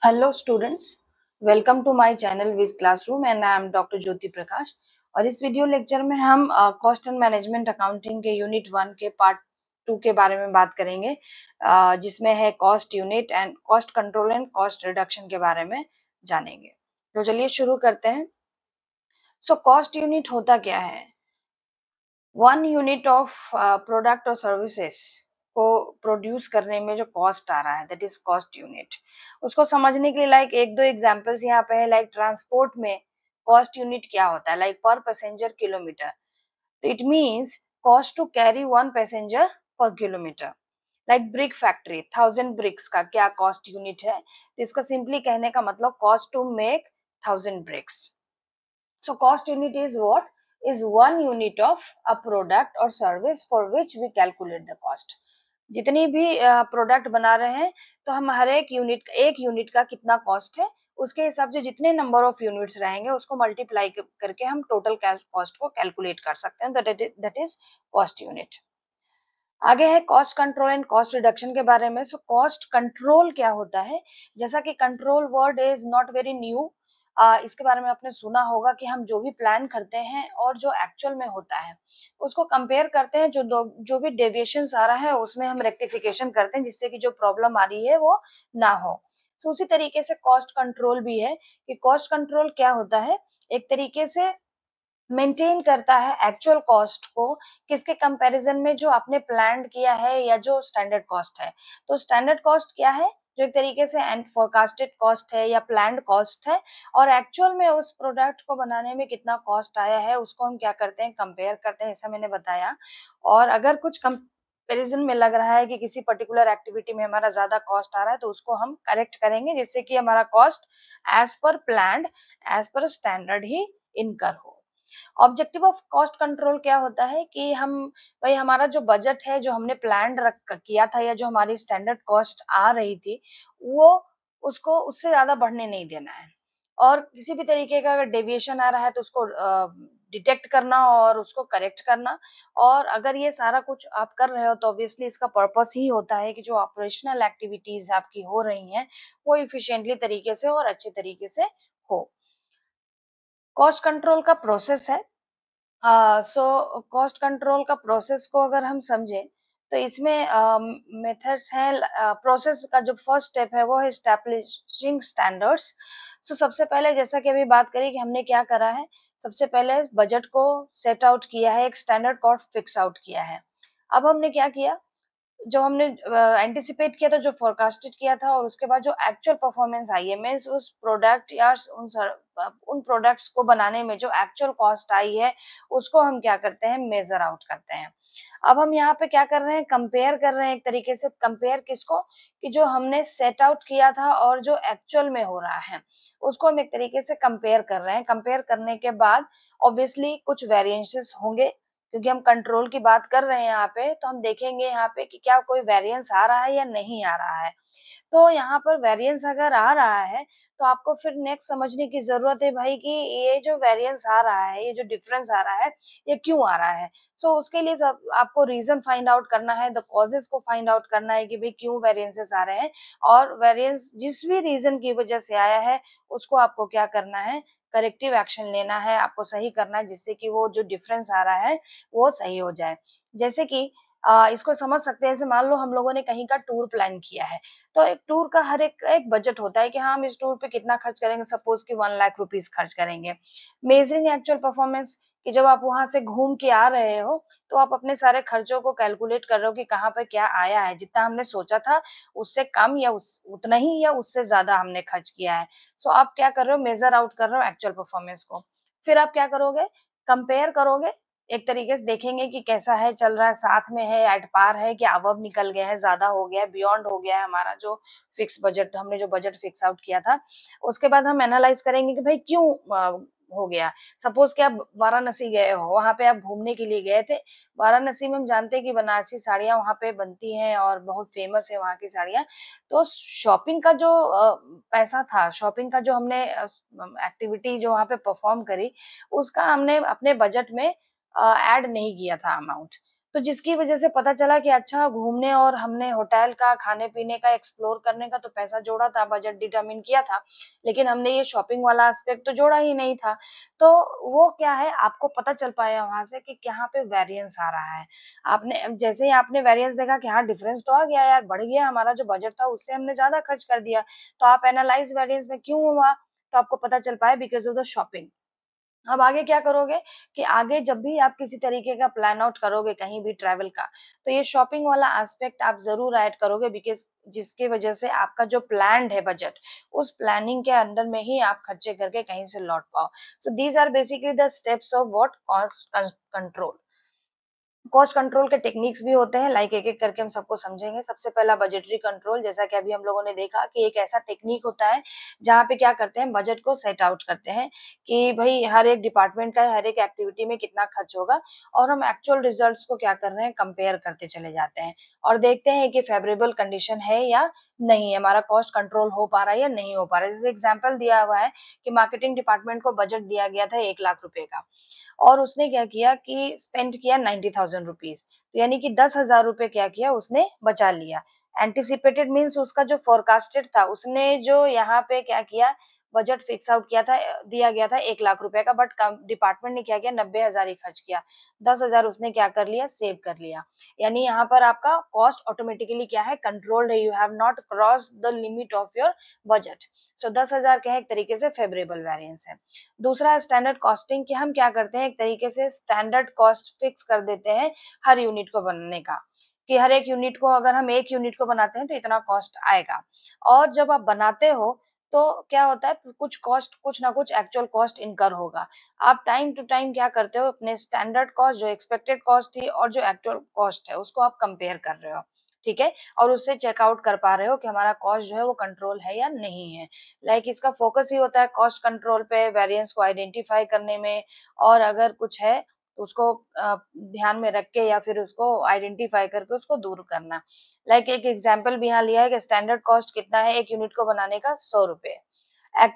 Hello students, welcome to my channel wiz classroom and I am doctor Jyoti Prakash. और इस video lecture में हम cost and management accounting के unit 1 के part 2 के बारे में बात करेंगे, जिसमें है cost unit and cost control and cost reduction के बारे में जानेंगे। तो चलिए शुरू करते हैं। सो कॉस्ट यूनिट होता क्या है? वन यूनिट ऑफ प्रोडक्ट और सर्विसेज को प्रोड्यूस करने में जो कॉस्ट आ रहा है, दैट इज कॉस्ट यूनिट। उसको समझने के लिए लाइक एक दो एग्जांपल्स यहाँ पे है। लाइक ट्रांसपोर्ट में कॉस्ट यूनिट क्या होता है? Like per passenger kilometre. तो it means cost to carry one passenger per kilometre. Like brick factory, 1000 bricks का क्या कॉस्ट यूनिट है? तो इसका सिंपली कहने का मतलब cost to make 1000 bricks. So cost unit is what? Is one unit of a product or service for which we calculate the cost. जितनी भी प्रोडक्ट बना रहे हैं तो हम हर एक यूनिट का कितना कॉस्ट है, उसके हिसाब से जितने नंबर ऑफ यूनिट्स रहेंगे उसको मल्टीप्लाई करके हम टोटल कॉस्ट को कैलकुलेट कर सकते हैं। That is cost unit. आगे है cost control and cost reduction के बारे में। सो कॉस्ट कंट्रोल क्या होता है? जैसा कि control word is not very new. इसके बारे में आपने सुना होगा कि हम जो भी प्लान करते हैं और जो एक्चुअल में होता है उसको कंपेयर करते हैं। जो भी डेविएशंस आ रहा है उसमें हम रेक्टिफिकेशन करते हैं, जिससे कि जो प्रॉब्लम आ रही है वो ना हो। सो उसी तरीके से कॉस्ट कंट्रोल भी है कि कॉस्ट कंट्रोल क्या होता है, एक तरीके से मेंटेन करता है एक्चुअल कॉस्ट को किसके कंपैरिजन में, जो आपने प्लान किया है या जो स्टैंडर्ड कॉस्ट है। तो स्टैंडर्ड कॉस्ट क्या है? जो एक तरीके से एंड फोरकास्टेड कॉस्ट है या प्लान्ड कॉस्ट है, और एक्चुअल में उस प्रोडक्ट को बनाने में कितना कॉस्ट आया है उसको हम क्या करते हैं, कंपेयर करते हैं, ऐसा मैंने बताया। और अगर कुछ कंपैरिजन में लग रहा है कि किसी पर्टिकुलर एक्टिविटी में हमारा ज्यादा कॉस्ट आ रहा है तो उसको हम करेक्ट करेंगे, जिससे कि हमारा cost as per planned, as per standard ही इनकर हो। ऑब्जेक्टिव ऑफ कॉस्ट कंट्रोल क्या होता है कि हम भाई हमारा जो बजट है, जो हमने प्लान रख किया था या जो हमारी स्टैंडर्ड कॉस्ट आ रही थी, वो उसको उससे ज्यादा बढ़ने नहीं देना है। और किसी भी तरीके का अगर डेविएशन आ रहा है तो उसको डिटेक्ट करना और उसको करेक्ट करना। और अगर ये सारा कुछ आप कर रहे हो तो ऑब्वियसली इसका पर्पस ही होता है कि जो ऑपरेशनल एक्टिविटीज आपकी हो रही हैं वो इफिशिएंटली तरीके से और अच्छे तरीके से हो। कॉस्ट कंट्रोल का प्रोसेस है। सो कॉस्ट कंट्रोल का प्रोसेस को अगर हम समझें तो इसमें मेथड्स हैं। प्रोसेस का जो फर्स्ट स्टेप है वो है एस्टैब्लिशिंग स्टैंडर्ड्स। सो सबसे पहले जैसा कि अभी बात करी कि हमने क्या करा है, सबसे पहले बजट को सेट आउट किया है, एक स्टैंडर्ड कॉस्ट फिक्स आउट किया है। अब हमने क्या किया, जो हमने एंटिसिपेट किया था, जो फोरकास्टेड किया था, और उसके बाद जो एक्चुअल परफॉर्मेंस आई है, मीन्स उस प्रोडक्ट या उन प्रोडक्ट्स को बनाने में जो एक्चुअल कॉस्ट आई है उसको हम क्या करते हैं, मेजर आउट करते हैं। अब हम यहाँ पे क्या कर रहे हैं, कंपेयर कर रहे हैं। एक तरीके से कंपेयर किसको, कि जो हमने सेट आउट किया था और जो एक्चुअल में हो रहा है उसको हम एक तरीके से कंपेयर कर रहे हैं। कंपेयर करने के बाद ऑब्वियसली कुछ वेरिएंसेस होंगे, क्योंकि हम कंट्रोल की बात कर रहे हैं यहाँ पे, तो हम देखेंगे यहाँ पे कि क्या कोई वेरिएंस आ रहा है या नहीं आ रहा है। तो यहाँ पर वेरिएंस अगर आ रहा है तो आपको फिर नेक्स्ट समझने की जरूरत है भाई कि ये जो वेरिएंस आ रहा है, ये जो डिफरेंस आ रहा है, ये क्यों आ रहा है। सो उसके लिए सब आपको रीजन फाइंड आउट करना है, द कॉजेस को फाइंड आउट करना है कि भाई क्यों वेरिएंसेस आ रहे हैं। और वेरिएंस जिस भी रीजन की वजह से आया है उसको आपको क्या करना है, करेक्टिव एक्शन लेना है, आपको सही करना है, जिससे कि वो जो डिफरेंस आ रहा है वो सही हो जाए। जैसे कि इसको समझ सकते हैं, जैसे मान लो हम लोगों ने कहीं का टूर प्लान किया है, तो एक टूर का हर एक एक बजट होता है कि हाँ हम इस टूर पे कितना खर्च करेंगे। सपोज कि 1 लाख रुपीज खर्च करेंगे। मेजरिंग एक्चुअल परफॉर्मेंस, कि जब आप वहां से घूम के आ रहे हो तो आप अपने सारे खर्चों को कैलकुलेट कर रहे हो कि कहाँ पे क्या आया है, जितना हमने सोचा था उससे कम या उतना ही या उससे ज्यादा हमने खर्च किया है। सो आप क्या कर रहे हो, मेजर आउट कर रहे हो एक्चुअल परफॉर्मेंस को। फिर आप क्या करोगे, कंपेयर करोगे, एक तरीके से देखेंगे कि कैसा है, चल रहा है, साथ में है, एट पार है, कि अबव निकल गया है, ज्यादा हो गया है, बियॉन्ड हो गया है हमारा जो फिक्स बजट, हमने जो बजट फिक्स आउट किया था। उसके बाद हम एनालाइज करेंगे कि भाई क्यों हो गया। सपोज कि आप वाराणसी गए हो, वहां पे आप घूमने के लिए गए थे। वाराणसी में हम जानते हैं कि बनारसी साड़ियां वहां पे बनती हैं और बहुत फेमस है वहां की साड़ियां। तो शॉपिंग का जो पैसा था, शॉपिंग का जो हमने एक्टिविटी जो वहां पे परफॉर्म करी, उसका हमने अपने बजट में ऐड नहीं किया था अमाउंट। तो जिसकी वजह से पता चला कि अच्छा घूमने और हमने होटल का, खाने-पीने का, एक्सप्लोर करने का तो पैसा जोड़ा था, बजट डिटरमाइन किया था, लेकिन हमने ये शॉपिंग वाला एस्पेक्ट तो जोड़ा ही नहीं था। तो वो क्या है, आपको पता चल पाया वहाँ से कि कहाँ पे वेरिएंस आ रहा है। आपने जैसे ही आपने वेरिएंस देखा कि हाँ, डिफरेंस तो आ गया यार, बढ़ गया हमारा जो बजट था उससे हमने ज़्यादा खर्च कर दिया। तो आप एनालाइज़ वेरिएंस में क्यों हुआ? तो आपको पता चल पाया बिकॉज़ ऑफ द शॉपिंग। अब आगे क्या करोगे कि आगे जब भी आप किसी तरीके का प्लान आउट करोगे कहीं भी ट्रैवल का, तो ये शॉपिंग वाला एस्पेक्ट आप ज़रूर ऐड करोगे बिकॉज़ जिसकी वजह से आपका जो प्लान्ड है बजट, उस प्लानिंग के अंडर में ही आप खर्चे करके कहीं से लौट पाओ। So these are basically the steps of what cost control. Cost control के टेक्निक्स भी होते हैं, लाइक एक-एक करके हम सबको समझेंगे। सबसे पहला बजटरी कंट्रोल, जैसा कि अभी हम लोगों ने देखा कि एक ऐसा टेक्निक होता है, जहाँ पे क्या करते हैं बजट को सेट आउट करते हैं कि भई हर एक डिपार्टमेंट का हर एक एक्टिविटी में कितना खर्च होगा और हम एक्चुअल रिजल्ट्स को क्या कर रहे हैं कंपेयर करते चले जाते हैं और देखते हैं कि फेवरेबल कंडीशन है या नहीं है, हमारा कॉस्ट कंट्रोल हो पा रहा है या नहीं हो पा रहा है। जैसे एग्जांपल दिया हुआ है कि मार्केटिंग डिपार्टमेंट को बजट दिया गया था 1 लाख रुपए का और उसने क्या किया कि स्पेंड किया 90,000 रुपीस, तो यानी कि 10,000 रुपए क्या किया उसने बचा लिया। एंटिसिपेटेड मीन्स उसका जो फोरकास्टेड था, उसने जो यहाँ पे क्या किया बजट फिक्स आउट किया था, दिया गया था 1 लाख रुपए का, बट कम डिपार्टमेंट ने क्या किया 90,000 ही खर्च किया। 10,000 उसने क्या कर लिया सेव कर लिया। यानी यहाँ पर आपका कॉस्ट ऑटोमेटिकली क्या है कंट्रोल्ड है, you have not crossed the limit of your budget. So 10,000 क्या है एक तरीके से फेवरेबल वेरिएंस है। दूसरा स्टैंडर्ड कॉस्टिंग कि हम क्या करते हैं एक तरीके से स्टैंडर्ड कॉस्ट फिक्स कर देते हैं हर यूनिट को बनाने का, कि हर एक यूनिट को अगर हम एक यूनिट को बनाते हैं तो इतना कॉस्ट आएगा। और जब आप बनाते हो तो क्या होता है कुछ कॉस्ट कुछ ना कुछ एक्चुअल कॉस्ट इनकर होगा। आप टाइम टू टाइम क्या करते हो अपने स्टैंडर्ड कॉस्ट जो एक्सपेक्टेड कॉस्ट थी और जो एक्चुअल कॉस्ट है उसको आप कंपेयर कर रहे हो, ठीक है? और उससे चेकआउट कर पा रहे हो कि हमारा कॉस्ट जो है वो कंट्रोल है या नहीं है। लाइक इसका फोकस ही होता है कॉस्ट कंट्रोल पे, वेरिएंस को आइडेंटिफाई करने में और अगर कुछ है तो उसको ध्यान में रख के या फिर उसको आइडेंटिफाई करके उसको दूर करना। लाइक एक एग्जांपल भी यहाँ लिया है कि स्टैंडर्ड कॉस्ट कितना है एक यूनिट को बनाने का 100 रुपए।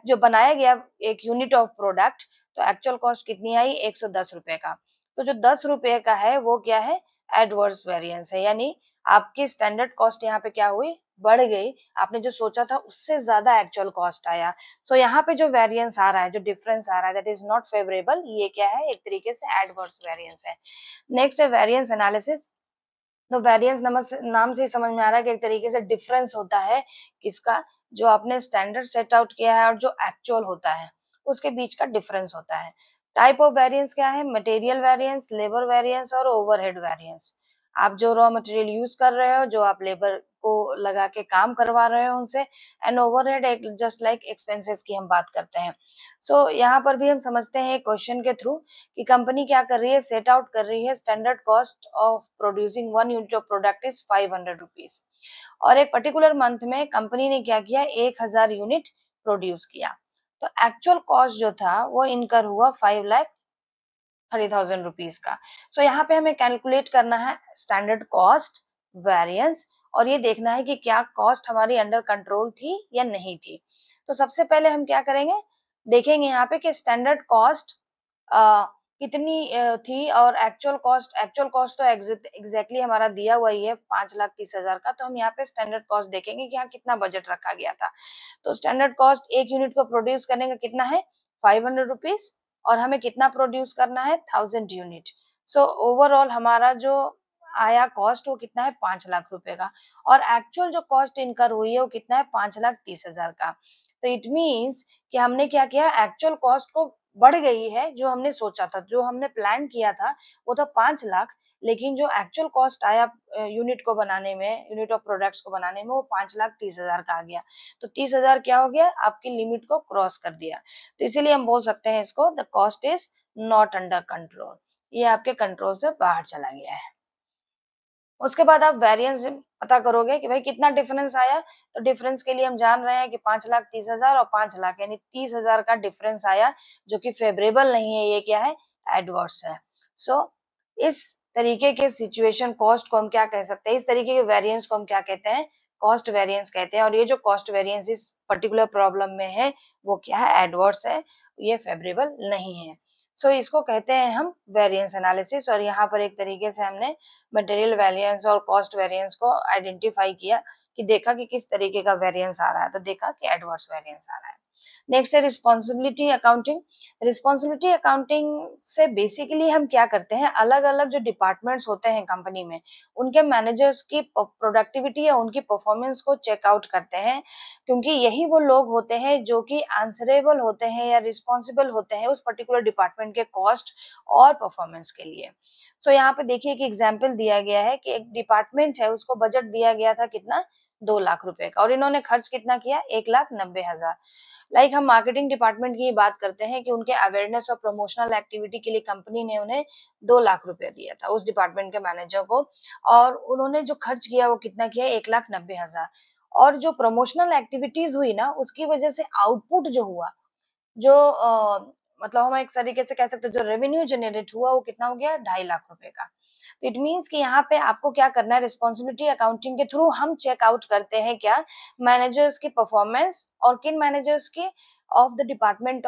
जो बनाया गया एक यूनिट ऑफ प्रोडक्ट तो एक्चुअल कॉस्ट कितनी आई 110 रुपए का। तो जो 10 रुपए का है वो क्या है एडवर्स वेरिएंस है, यानी आपकी स्टैंडर्ड कॉस्ट यहाँ पे क्या हुई बढ़ गई, आपने जो सोचा था उससे ज्यादा एक्चुअल कॉस्ट आया। सो यहाँ पे जो वेरिएंस आ रहा है जो डिफरेंस आ रहा है दैट इज नॉट फेवरेबल, ये क्या है एक तरीके से एडवर्स वेरिएंस है। नेक्स्ट है वेरिएंस एनालिसिस। तो वेरिएंस नाम से ही समझ में आ रहा है कि एक तरीके से डिफरेंस होता है किसका, जो आपने स्टैंडर्ड सेट आउट किया है और जो एक्चुअल होता है उसके बीच का डिफरेंस होता है। टाइप ऑफ वेरिएंस क्या है मटेरियल वेरिएंस, लेबर वेरिएंस और ओवरहेड वेरिएंस। आप जो रॉ मटेरियल यूज कर रहे हो, जो आप लेबर को लगा के काम करवा रहे हो उनसे, एंड ओवरहेड एक जस्ट लाइक एक्सपेंसेस की हम बात करते हैं। सो यहाँ पर भी हम समझते हैं क्वेश्चन के थ्रू कि कंपनी क्या कर रही है सेट आउट कर रही है standard cost of producing one unit of product is 500 rupees और एक पर्टिकुलर मंथ में कंपनी ने क्या किया 1000 यूनिट प्रोड्यूस किया। तो एक्चुअल कॉस्ट जो था वो इनकर हुआ 5,30,000 रुपीज का। सो यहाँ पे हमें कैलकुलेट करना है स्टैंडर्ड कॉस्ट वेरिएंस और ये देखना है कि क्या कॉस्ट हमारी अंडर कंट्रोल थी या नहीं थी। तो सबसे पहले हम क्या करेंगे देखेंगे यहाँ पे कि स्टैंडर्ड कॉस्ट कितनी थी और एक्चुअल कॉस्ट तो एग्जैक्टली हमारा दिया हुआ ही है 5,30,000 का। तो हम यहाँ पे स्टैंडर्ड कॉस्ट देखेंगे कि यहाँ कितना बजट रखा गया था। तो स्टैंडर्ड कॉस्ट एक यूनिट को प्रोड्यूस करने का कितना है 500 रुपीज और हमें कितना प्रोड्यूस करना है 1000 यूनिट। सो ओवरऑल हमारा जो आया कॉस्ट वो कितना है 5 लाख रुपए का और एक्चुअल जो कॉस्ट इनकर हुई है वो कितना है 5,30,000 का। तो इट मीन्स कि हमने क्या किया एक्चुअल कॉस्ट को बढ़ गई है, जो हमने सोचा था जो हमने प्लान किया था वो था 5 लाख, लेकिन जो एक्चुअल कॉस्ट आया यूनिट को बनाने में यूनिट ऑफ प्रोडक्ट्स को बनाने में वो 5,30,000 का आ गया। तो 30,000 क्या हो गया आपकी लिमिट को क्रॉस कर दिया। तो इसीलिए हम बोल सकते हैं इसको the cost is not under control, ये आपके कंट्रोल से बाहर चला गया है। उसके बाद आप वेरिएंस पता करोगे कि भाई कितना डिफरेंस आया। तो डिफरेंस के लिए हम जान रहे हैं कि 5,30,000 और 5 लाख यानी 30,000 का डिफरेंस आया जो कि फेवरेबल नहीं है, ये क्या है एडवर्स है। सो इस तरीके के सिचुएशन कॉस्ट को हम क्या कह सकते हैं, इस तरीके के वेरिएंस को हम क्या कहते हैं कॉस्ट वेरिएंस कहते हैं और ये जो कॉस्ट वेरिएंस इस पर्टिकुलर प्रॉब्लम में है वो क्या है एडवर्स है, ये फेवरेबल नहीं है। सो इसको कहते हैं हम वेरिएंस एनालिसिस, और यहाँ पर एक तरीके से हमने मटेरियल वेरिएंस और कॉस्ट वेरिएंस को आइडेंटिफाई किया कि देखा कि किस तरीके का वेरिएंस आ रहा है, तो देखा कि एडवर्स वेरिएंस आ रहा है। नेक्स्ट है रिस्पॉन्सिबिलिटी अकाउंटिंग। रिस्पॉन्सिबिलिटी अकाउंटिंग से बेसिकली हम क्या करते हैं, अलग अलग जो डिपार्टमेंट्स होते हैं कंपनी में, उनके मैनेजर्स की प्रोडक्टिविटी या उनकी परफॉर्मेंस को चेकआउट करते हैं, क्योंकि यही वो लोग होते हैं जो कि आंसरेबल होते हैं या रिस्पॉन्सिबल होते हैं उस पर्टिकुलर डिपार्टमेंट के कॉस्ट और परफॉर्मेंस के लिए। सो यहाँ पे देखिए कि एग्जाम्पल दिया गया है कि एक डिपार्टमेंट है, उसको बजट दिया गया था कितना, 2 लाख रुपए का, और इन्होंने खर्च कितना किया, 1,90,000। लाइक हम मार्केटिंग डिपार्टमेंट की बात करते हैं कि उनके अवेयरनेस और प्रमोशनल एक्टिविटी के लिए कंपनी ने उन्हें 2 लाख रुपए दिया था उस डिपार्टमेंट के मैनेजर को, और उन्होंने जो खर्च किया वो कितना किया, 1,90,000। और जो प्रमोशनल एक्टिविटीज हुई ना, उसकी वजह से आउटपुट जो हुआ, जो मतलब हम एक तरीके से कह सकते हैं जो रेवेन्यू जनरेट हुआ, वो कितना हो गया, 2.5 लाख रुपए का। तो इट मीन्स कि यहाँ पे आपको क्या करना है, रिस्पॉन्सिबिलिटी अकाउंटिंग के थ्रू हम चेक आउट करते हैं क्या, मैनेजर्स की परफॉर्मेंस, और किन मैनेजर्स की, of the department,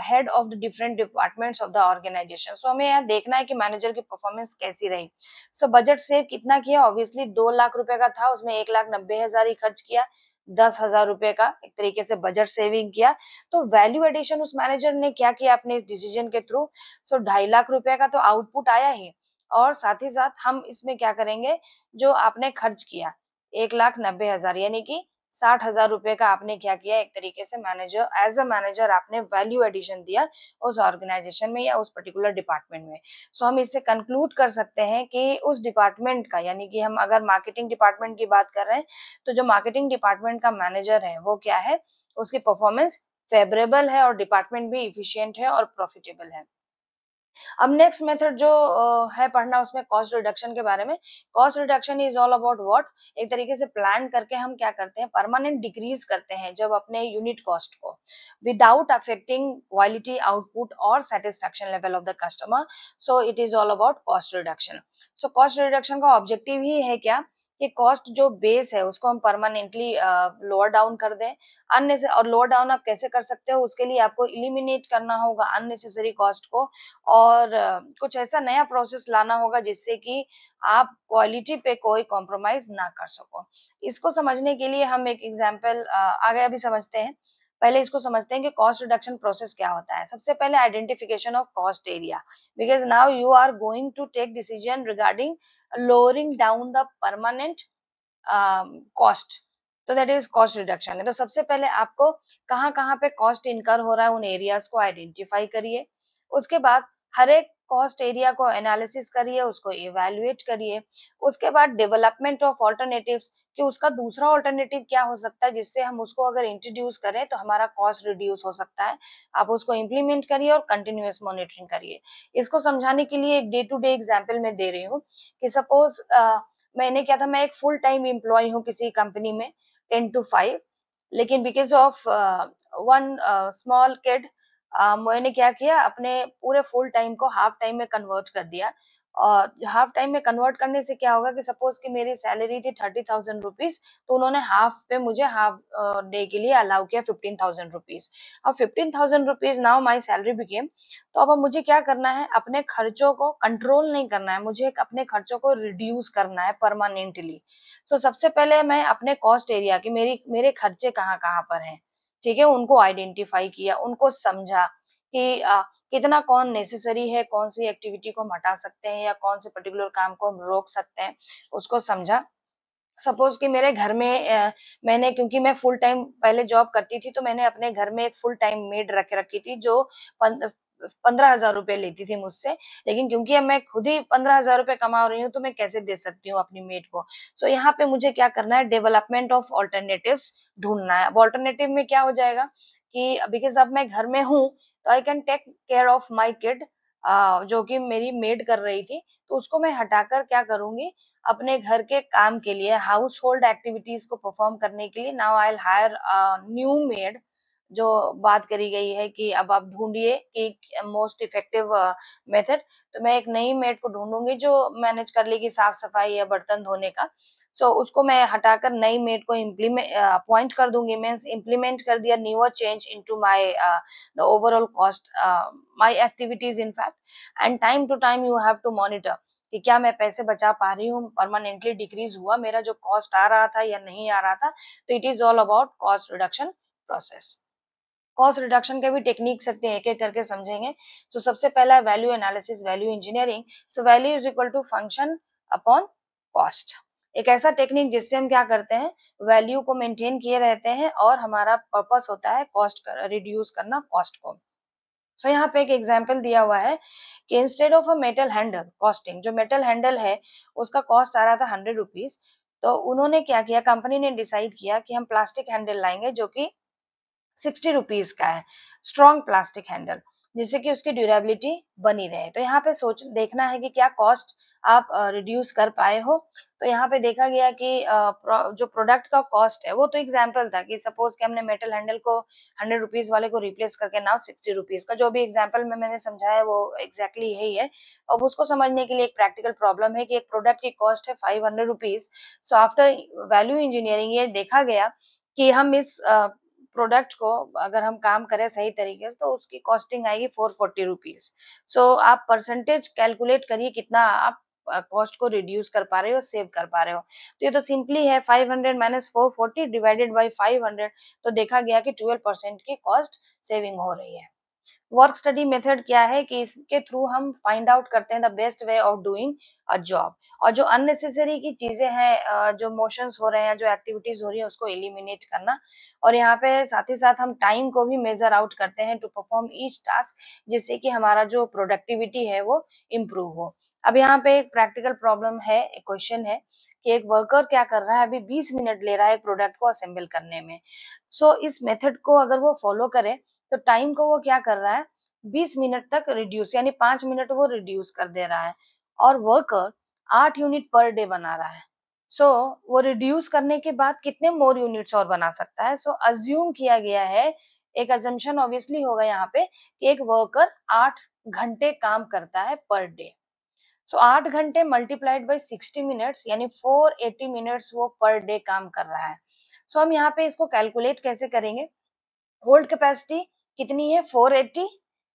head of the different departments of the organisation. So हमें यहाँ देखना है कि मैनेजर की परफॉर्मेंस कैसी रही। सो बजट सेव कितना किया, ऑब्वियसली 2 लाख रुपए का था, उसमें 1,90,000 ही खर्च किया, 10,000 रुपए का एक तरीके से बजट सेविंग किया। तो वैल्यू एडिशन उस मैनेजर ने क्या किया अपने इस डिसीजन के थ्रू, सो 2.5 लाख रुपए का तो आउटपुट आया ही, और साथ ही साथ हम इसमें क्या करेंगे, जो आपने खर्च किया 1,90,000 यानी कि 60,000 रुपए का आपने क्या किया, एक तरीके से मैनेजर, एज अ मैनेजर आपने वैल्यू एडिशन दिया उस ऑर्गेनाइजेशन में या उस पर्टिकुलर डिपार्टमेंट में। सो हम इससे कंक्लूड कर सकते हैं कि उस डिपार्टमेंट का, यानी कि हम अगर मार्केटिंग डिपार्टमेंट की बात कर रहे हैं, तो जो मार्केटिंग डिपार्टमेंट का मैनेजर है वो क्या है, उसकी परफॉर्मेंस फेवरेबल है और डिपार्टमेंट भी इफिशिएंट है और प्रॉफिटेबल है। अब नेक्स्ट मेथड जो है पढ़ना, उसमें कॉस्ट रिडक्शन के बारे में। Cost reduction is all about what, एक तरीके से प्लान करके हम क्या करते हैं, परमानेंट डिक्रीज करते हैं जब अपने यूनिट कॉस्ट को, विदाउट अफेक्टिंग क्वालिटी, आउटपुट और satisfaction level of the customer. So it is all about cost reduction. So cost reduction का ऑब्जेक्टिव ही है क्या, कि कॉस्ट जो बेस है उसको हम परमानेंटली लोअर डाउन कर दें। और लोअर डाउन आप कैसे कर सकते हो, उसके लिए आपको इलिमिनेट करना होगा अननेसेसरी कॉस्ट को, और कुछ ऐसा नया प्रोसेस लाना होगा जिससे कि आप क्वालिटी पे कोई कॉम्प्रोमाइज ना कर सको। इसको समझने के लिए हम एक एग्जांपल आगे अभी समझते हैं। पहले इसको समझते हैं कि कॉस्ट रिडक्शन प्रोसेस क्या होता है। सबसे पहले identification of cost area, because now you are going to take decision regarding lowering down the permanent cost, तो दैट इज कॉस्ट रिडक्शन है। तो सबसे पहले आपको कहाँ कहाँ पे कॉस्ट इनकर हो रहा है, उन एरियाज को आइडेंटिफाई करिए। उसके बाद हर एक कॉस्ट एरिया को एनालिसिस करिए, उसको इवैल्यूएट करिए। उसके बाद डेवलपमेंट ऑफ ऑल्टरनेटिव्स, कि उसका दूसरा ऑल्टरनेटिव क्या हो सकता है जिससे हम उसको अगर इंट्रोड्यूस करें तो हमारा कॉस्ट रिड्यूस हो सकता है। आप उसको इम्प्लीमेंट करिए और कंटिन्यूअस मॉनिटरिंग करिए। इसको समझाने के लिए एक डे टू डे एग्जाम्पल मैं दे रही हूँ कि सपोज मैंने क्या था, मैं एक फुल टाइम एम्प्लॉय हूँ किसी कंपनी में 10 to 5, लेकिन because of one small kid मैंने क्या किया, अपने पूरे फुल टाइम को हाफ टाइम में कन्वर्ट कर दिया। और हाफ टाइम में कन्वर्ट करने से क्या होगा कि सपोज कि मेरी सैलरी थी 30,000 रुपीज, तो उन्होंने हाफ पे मुझे हाफ डे के लिए अलाउ किया 15,000 रुपीज। अब 15,000 rupees now my salary became. तो अब मुझे क्या करना है, अपने खर्चों को कंट्रोल नहीं करना है, मुझे अपने खर्चों को रिड्यूस करना है परमानेंटली। सो सबसे पहले मैं अपने कॉस्ट एरिया की, मेरे खर्चे कहाँ कहाँ पर हैं, ठीक है, उनको आइडेंटिफाई किया, उनको समझा कि कितना कौन नेसेसरी है, कौन सी एक्टिविटी को हम हटा सकते हैं या कौन से पर्टिकुलर काम को हम रोक सकते हैं, उसको समझा। सपोज कि मेरे घर में मैंने, क्योंकि मैं फुल टाइम पहले जॉब करती थी, तो मैंने अपने घर में एक फुल टाइम मेड रख रखी थी जो 15,000 रुपए लेती थी मुझसे। लेकिन क्योंकि अब मैं खुद ही 15,000 रुपए कमा रही हूँ, तो मैं कैसे दे सकती हूँ अपनी मेड को। सो यहाँ पे मुझे क्या करना है, डेवलपमेंट ऑफ ऑल्टरनेटिव्स ढूंढना है। अब ऑल्टरनेटिव में क्या हो जाएगा कि बिकॉज अब मैं घर में हूँ, तो I can take care of my kid, जो कि मेरी मेड कर रही थी, तो उसको मैं हटाकर क्या करूंगी, अपने घर के काम के लिए, हाउस होल्ड एक्टिविटीज को परफॉर्म करने के लिए now I will hire new made. जो बात करी गई है कि अब आप ढूंढिए कि मोस्ट इफेक्टिव मेथड, तो मैं एक नई मेड को ढूंढूंगी जो मैनेज कर लेगी साफ सफाई या बर्तन धोने का। सो उसको मैं हटाकर नई मेड को अपॉइंट कर दूंगी, मीन्स इम्प्लीमेंट कर दिया newer change into my the overall cost my activities in fact. And time to time you have to monitor कि क्या मैं पैसे बचा पा रही हूँ, परमानेंटली डिक्रीज हुआ मेरा जो कॉस्ट आ रहा था या नहीं आ रहा था। तो it is all about cost reduction process. Cost reduction के भी टेक्निक सकते हैं, एक एक करके समझेंगे। तो सबसे पहला है value analysis, value engineering. So value is equal to function upon cost. एक ऐसा टेक्निक जिससे हम क्या करते हैं, वैल्यू को मेंटेन किए रहते हैं और हमारा पर्पस होता है कॉस्ट रिड्यूस करना कॉस्ट को। सो यहाँ पे एक एग्जाम्पल दिया हुआ है कि instead of a metal handle costing, जो मेटल हैंडल है उसका कॉस्ट आ रहा था 100 रुपीज। तो उन्होंने क्या किया, कंपनी ने डिसाइड किया कि हम प्लास्टिक हैंडल लाएंगे जो कि 60 रुपीज का है, स्ट्रॉन्ग प्लास्टिक हैंडल, जिससे कि उसकी ड्यूरेबिलिटी बनी रहे। तो यहाँ पे सोच देखना है कि क्या कॉस्ट आप रिड्यूस कर पाए हो। तो यहाँ पे देखा गया कि जो प्रोडक्ट का कॉस्ट है वो तो एग्जाम्पल था कि सपोज कि हमने मेटल हैंडल को 100 रुपीज वाले को रिप्लेस करके नाउ 60 रुपीज का, जो भी एग्जाम्पल में मैंने समझाया वो एग्जैक्टली यही है। अब उसको समझने के लिए एक प्रैक्टिकल प्रॉब्लम है कि एक प्रोडक्ट की कॉस्ट है 500 rupees. So after value engineering ये देखा गया कि हम इस प्रोडक्ट को अगर हम काम करें सही तरीके से तो उसकी कॉस्टिंग आएगी 440 रुपीज। सो आप परसेंटेज कैलकुलेट करिए कितना आप कॉस्ट को रिड्यूस कर पा रहे हो, सेव कर पा रहे हो। तो ये तो सिंपली है 500 माइनस 440 डिवाइडेड बाई 500। तो देखा गया कि 12% की कॉस्ट सेविंग हो रही है। वर्क स्टडी मेथड क्या है कि इसके थ्रू हम फाइंड आउट करते हैं the best way of doing a job, और जो अननेसेसरी की चीजें हैं, जो मोशंस हो रहे हैं, जो एक्टिविटीज हो रही है उसको एलिमिनेट करना। और यहाँ पे साथ ही साथ हम टाइम को भी मेजर आउट करते हैं टू परफॉर्म ईच टास्क, जिससे कि हमारा जो प्रोडक्टिविटी है वो इम्प्रूव हो। अब यहाँ पे एक प्रैक्टिकल प्रॉब्लम है, एक क्वेश्चन है कि एक वर्कर क्या कर रहा है, अभी 20 मिनट ले रहा है एक प्रोडक्ट को असेंबल करने में। सो इस मेथड को अगर वो फॉलो करे तो टाइम को वो क्या कर रहा है, 20 मिनट तक रिड्यूस, यानी 5 मिनट वो रिड्यूस कर दे रहा है। और वर्कर 8 यूनिट पर डे बना रहा है। सो वो रिड्यूस करने के बाद कितने मोर यूनिट्स और बना सकता है। सो अज्यूम किया गया है, एक अजम्पशन ऑब्वियसली होगा यहाँ पे कि एक वर्कर 8 घंटे काम करता है पर डे। सो 8 घंटे मल्टीप्लाइड बाई 60 मिनट्स यानी 480 मिनट्स वो पर डे काम कर रहा है। सो हम यहाँ पे इसको कैलकुलेट कैसे करेंगे, होल्ड कैपेसिटी कितनी है 480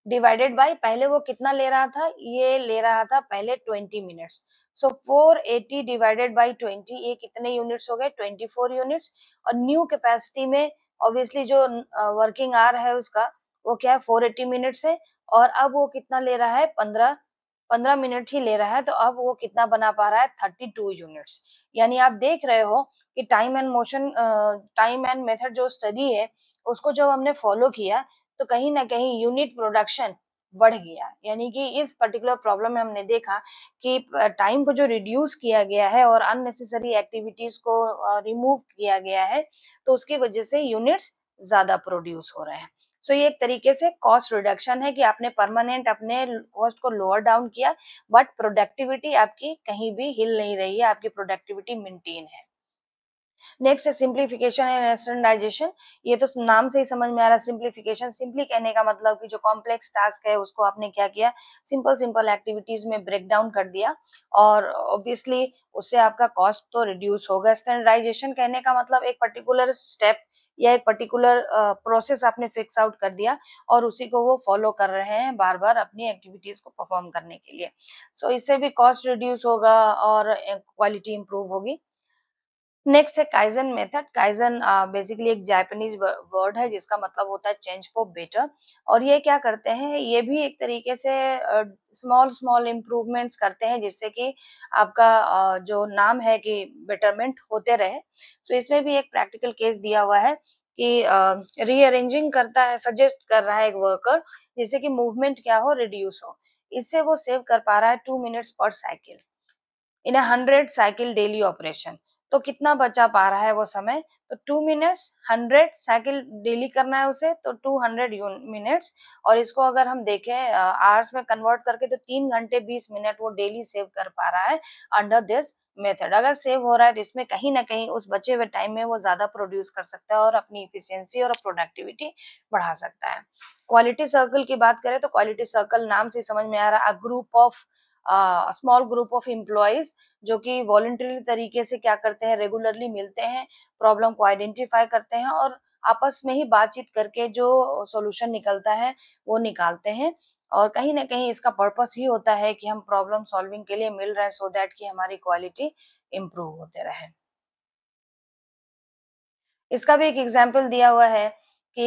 डिवाइडेड बाय पहले वो कितना ले रहा था, ये ले रहा था पहले 20 मिनट्स। सो 480 डिवाइडेड बाय 20, ये कितने यूनिट्स हो गए, 24 यूनिट्स। और न्यू कैपेसिटी में ऑब्वियसली जो वर्किंग आवर है उसका वो क्या है 480 मिनट्स है, और अब वो कितना ले रहा है 15 मिनट ही ले रहा है। तो अब वो कितना बना पा रहा है 32 यूनिट्स। यानी आप देख रहे हो कि टाइम एंड मेथड जो स्टडी है उसको जब हमने फॉलो किया तो कहीं ना कहीं यूनिट प्रोडक्शन बढ़ गया। यानी कि इस पर्टिकुलर प्रॉब्लम में हमने देखा कि टाइम को जो रिड्यूस किया गया है और अननेसेसरी एक्टिविटीज को रिमूव किया गया है, तो उसकी वजह से यूनिट्स ज्यादा प्रोड्यूस हो रहे हैं। सो ये एक तरीके से कॉस्ट रिडक्शन है कि आपने परमानेंट अपने कॉस्ट को लोअर डाउन किया, बट प्रोडक्टिविटी आपकी कहीं भी हिल नहीं रही है, आपकी प्रोडक्टिविटी मेंटेन है। नेक्स्ट है सिंप्लीफिकेशन एंड स्टैंडर्डाइजेशन। ये तो नाम से ही समझ में आ रहा है सिंप्लीफिकेशन, सिंपली कहने का मतलब कि जो कॉम्प्लेक्स टास्क है उसको आपने क्या किया, सिंपल सिंपल एक्टिविटीज में ब्रेक डाउन कर दिया, और ऑब्वियसली उससे आपका कॉस्ट तो रिड्यूस होगा। स्टैंडर्डाइजेशन कहने का मतलब एक पर्टिकुलर स्टेप या एक पर्टिकुलर प्रोसेस आपने फिक्स आउट कर दिया और उसी को वो फॉलो कर रहे हैं बार बार अपनी एक्टिविटीज को परफॉर्म करने के लिए। सो इससे भी कॉस्ट रिड्यूस होगा और क्वालिटी इंप्रूव होगी। नेक्स्ट है काइजन मेथड। काइजन बेसिकली एक जापानीज वर्ड है जिसका मतलब होता है चेंज फॉर बेटर। और ये क्या करते हैं, ये भी एक तरीके से स्मॉल स्मॉल इम्प्रूवमेंट्स करते हैं जिससे कि आपका जो नाम है कि बेटरमेंट होते रहे। सो इसमें भी एक प्रैक्टिकल केस दिया हुआ है कि रीअरेंजिंग करता है, सजेस्ट कर रहा है एक वर्कर जिससे कि मूवमेंट क्या हो, रिड्यूस हो। इससे वो सेव कर पा रहा है 2 मिनट्स पर cycle in 100 cycle daily operation. तो कितना बचा पा रहा है वो समय, तो 2 मिनट्स 100 साइकिल डेली करना है उसे, तो 200 मिनट्स। और इसको अगर हम देखें आवर्स में कन्वर्ट करके तो 3 घंटे 20 मिनट वो डेली सेव कर पा रहा है अंडर दिस मेथड। अगर सेव हो रहा है तो इसमें कहीं ना कहीं उस बचे हुए टाइम में वो ज्यादा प्रोड्यूस कर सकता है और अपनी इफिशियंसी और प्रोडक्टिविटी बढ़ा सकता है। क्वालिटी सर्कल की बात करें तो क्वालिटी सर्कल नाम से समझ में आ रहा है, group of small group of employees जो कि वॉलंटरी तरीके से क्या करते हैं, रेगुलरली मिलते हैं, प्रॉब्लम को आइडेंटिफाई करते हैं और आपस में ही बातचीत करके जो सॉल्यूशन निकलता है वो निकालते हैं। और कहीं न कहीं इसका पर्पस ही होता है कि हम प्रॉब्लम सॉल्विंग के लिए मिल रहे हैं सो दैट कि हमारी क्वालिटी इम्प्रूव होते रहे। इसका भी एक एग्जाम्पल दिया हुआ है कि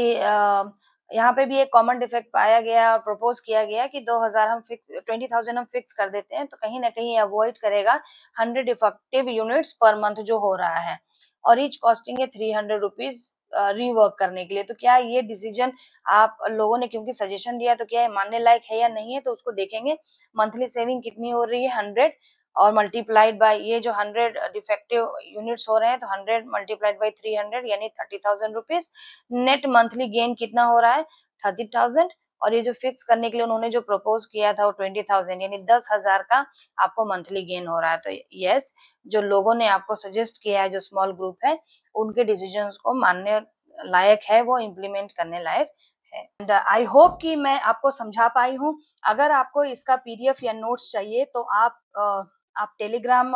यहाँ पे भी एक कॉमन डिफेक्ट पाया गया और प्रपोज किया गया कि 2000 हम फिक्स 20,000 हम फिक्स कर देते हैं तो कहीं न कहीं अवॉइड करेगा 100 इफेक्टिव यूनिट्स पर मंथ जो हो रहा है और ईच कॉस्टिंग है 300 रुपीज़ रीवर्क करने के लिए। तो क्या ये डिसीजन आप लोगों ने क्योंकि सजेशन दिया तो क्या ये मानने लायक है या नहीं है? तो उसको देखेंगे मंथली सेविंग कितनी हो रही है 100 और मल्टीप्लाइड बाय ये जो 100 डिफेक्टिव यूनिट्स हो रहे हैं तो 100 मल्टीप्लाइड बाय 300 यानी 30,000 रुपीज। नेट मंथली गेन कितना हो रहा है 30,000 और ये जो फिक्स करने के लिए उन्होंने जो प्रपोज किया था वो 20,000 यानी 10,000 का आपको मंथली गेन हो रहा है। तो यस, जो लोगों ने आपको सजेस्ट किया है जो स्मॉल ग्रुप है उनके डिसीजंस को मानने लायक है, वो इम्प्लीमेंट करने लायक है। एंड आई होप कि मैं आपको समझा पाई हूँ। अगर आपको इसका पीडीएफ या नोट्स चाहिए तो आप टेलीग्राम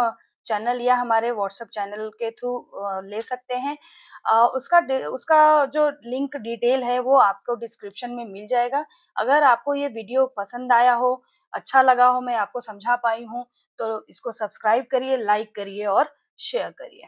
चैनल या हमारे व्हाट्सएप चैनल के थ्रू ले सकते हैं। उसका जो लिंक डिटेल है वो आपको डिस्क्रिप्शन में मिल जाएगा। अगर आपको ये वीडियो पसंद आया हो, अच्छा लगा हो, मैं आपको समझा पाई हूँ, तो इसको सब्सक्राइब करिए, लाइक करिए और शेयर करिए।